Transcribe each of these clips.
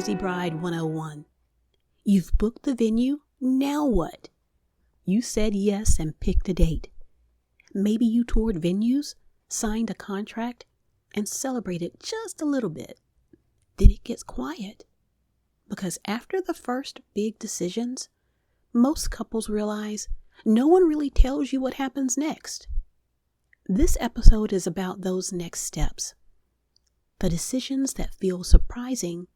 Crazy Bride 101. You've booked the venue, now what? You said yes and picked a date. Maybe you toured venues, signed a contract, and celebrated just a little bit. Then it gets quiet. Because after the first big decisions, most couples realize no one really tells you what happens next. This episode is about those next steps. The decisions that feel surprising,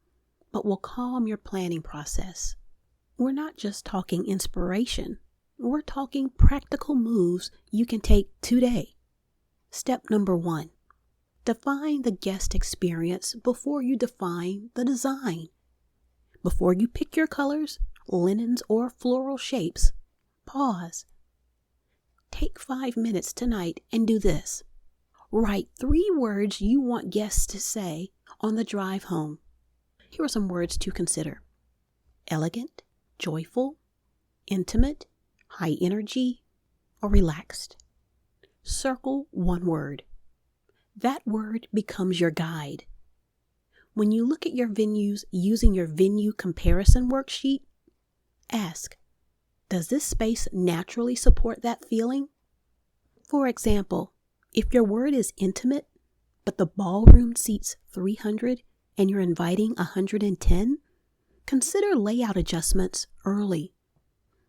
but will calm your planning process. We're not just talking inspiration. We're talking practical moves you can take today. Step number 1. Define the guest experience before you define the design. Before you pick your colors, linens, or floral shapes, pause. Take 5 minutes tonight and do this. Write 3 words you want guests to say on the drive home. Here are some words to consider. Elegant, joyful, intimate, high energy, or relaxed. Circle 1 word. That word becomes your guide. When you look at your venues using your venue comparison worksheet, ask, does this space naturally support that feeling? For example, if your word is intimate, but the ballroom seats 300 and you're inviting 110, consider layout adjustments early.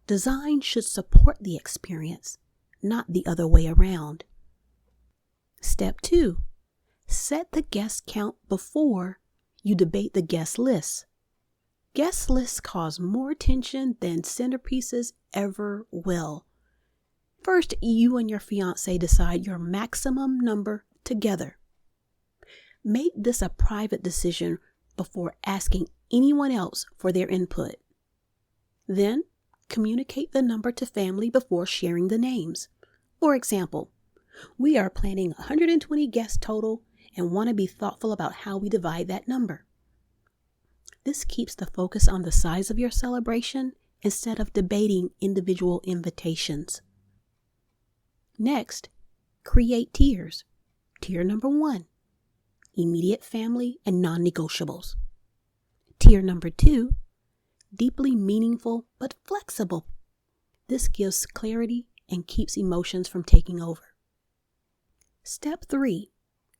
Design should support the experience, not the other way around. Step 2. Set the guest count before you debate the guest list. Guest lists cause more tension than centerpieces ever will. First, you and your fiancé decide your maximum number together. Make this a private decision before asking anyone else for their input. Then, communicate the number to family before sharing the names. For example, we are planning 120 guests total and want to be thoughtful about how we divide that number. This keeps the focus on the size of your celebration instead of debating individual invitations. Next, create tiers. Tier number 1, immediate family and non-negotiables. Tier number 2, deeply meaningful but flexible. This gives clarity and keeps emotions from taking over. Step 3,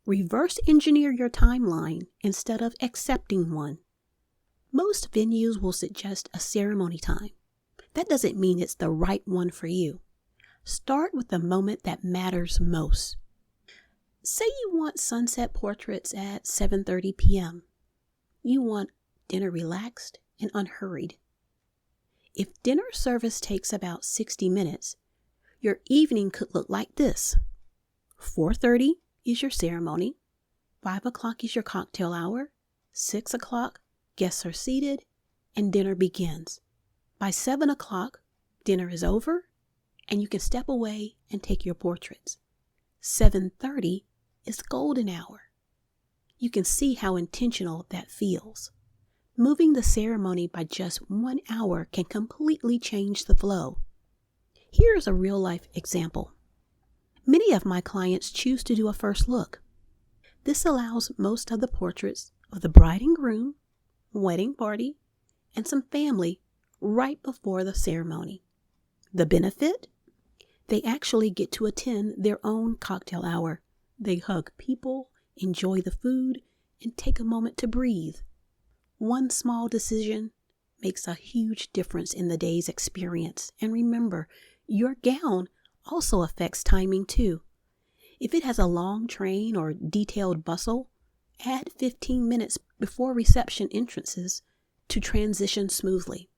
reverse engineer your timeline instead of accepting one. Most venues will suggest a ceremony time. That doesn't mean it's the right one for you. Start with the moment that matters most. Say you want sunset portraits at 7:30 p.m. You want dinner relaxed and unhurried. If dinner service takes about 60 minutes, your evening could look like this. 4:30 is your ceremony. 5 o'clock is your cocktail hour. 6 o'clock, guests are seated and dinner begins. By 7 o'clock, dinner is over and you can step away and take your portraits. 7:30 is golden hour. You can see how intentional that feels. Moving the ceremony by just 1 hour can completely change the flow. Here's a real-life example. Many of my clients choose to do a first look. This allows most of the portraits of the bride and groom, wedding party, and some family right before the ceremony. The benefit? They actually get to attend their own cocktail hour. They hug people, enjoy the food, and take a moment to breathe. One small decision makes a huge difference in the day's experience. And remember, your gown also affects timing too. If it has a long train or detailed bustle, add 15 minutes before reception entrances to transition smoothly.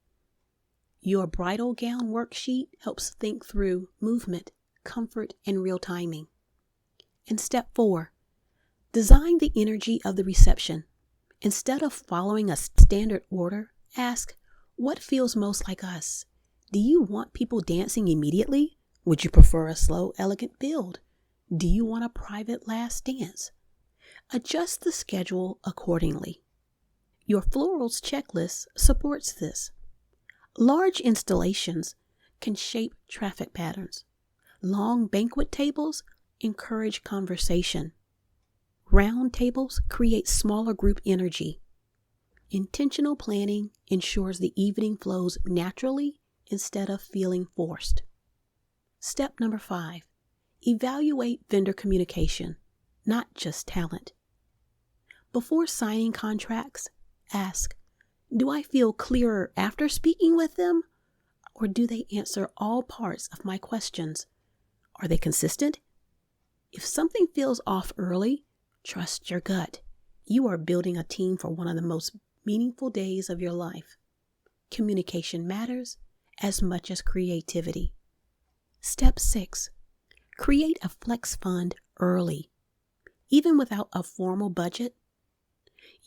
Your Bridal Gown Worksheet helps think through movement, comfort, and real timing. And step 4, design the energy of the reception. Instead of following a standard order, ask, what feels most like us? Do you want people dancing immediately? Would you prefer a slow, elegant build? Do you want a private last dance? Adjust the schedule accordingly. Your Florals Checklist supports this. Large installations can shape traffic patterns. Long banquet tables encourage conversation. Round tables create smaller group energy. Intentional planning ensures the evening flows naturally instead of feeling forced. Step number 5, evaluate vendor communication, not just talent. Before signing contracts, ask, do I feel clearer after speaking with them? Or do they answer all parts of my questions? Are they consistent? If something feels off early, trust your gut. You are building a team for one of the most meaningful days of your life. Communication matters as much as creativity. Step 6, create a flex fund early. Even without a formal budget,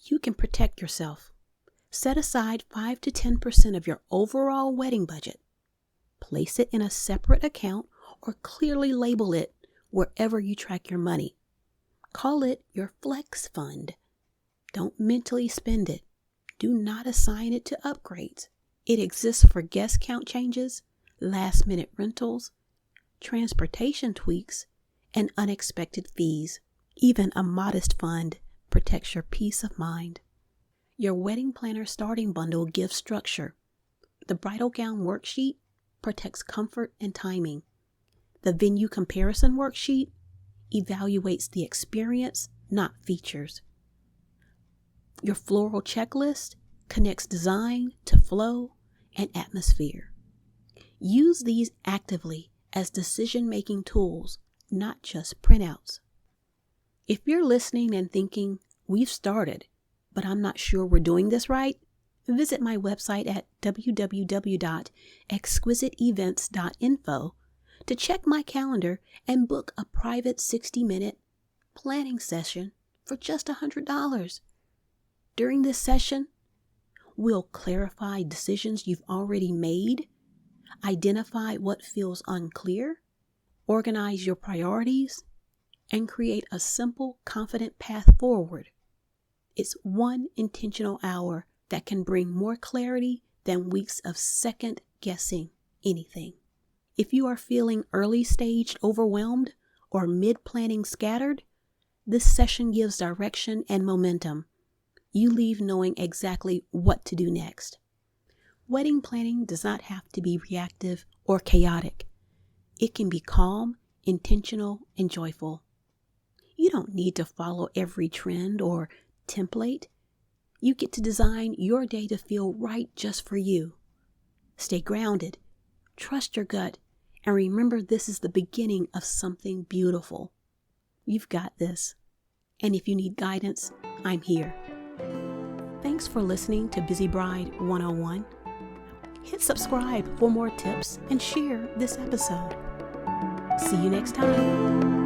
you can protect yourself. Set aside 5 to 10% of your overall wedding budget. Place it in a separate account or clearly label it wherever you track your money. Call it your flex fund. Don't mentally spend it. Do not assign it to upgrades. It exists for guest count changes, last-minute rentals, transportation tweaks, and unexpected fees. Even a modest fund protects your peace of mind. Your wedding planner starting bundle gives structure. The Bridal Gown Worksheet protects comfort and timing. The Venue Comparison Worksheet evaluates the experience, not features. Your Floral Checklist connects design to flow and atmosphere. Use these actively as decision-making tools, not just printouts. If you're listening and thinking, we've started, but I'm not sure we're doing this right, visit my website at www.exquisiteevents.info to check my calendar and book a private 60-minute planning session for just $100. During this session, we'll clarify decisions you've already made, identify what feels unclear, organize your priorities, and create a simple, confident path forward. It's one intentional hour that can bring more clarity than weeks of second-guessing anything. If you are feeling early-stage overwhelmed or mid-planning scattered, this session gives direction and momentum. You leave knowing exactly what to do next. Wedding planning does not have to be reactive or chaotic. It can be calm, intentional, and joyful. You don't need to follow every trend or template. You get to design your day to feel right just for you. Stay grounded, trust your gut, and remember this is the beginning of something beautiful. You've got this. And if you need guidance, I'm here. Thanks for listening to Busy Bride 101. Hit subscribe for more tips and share this episode. See you next time.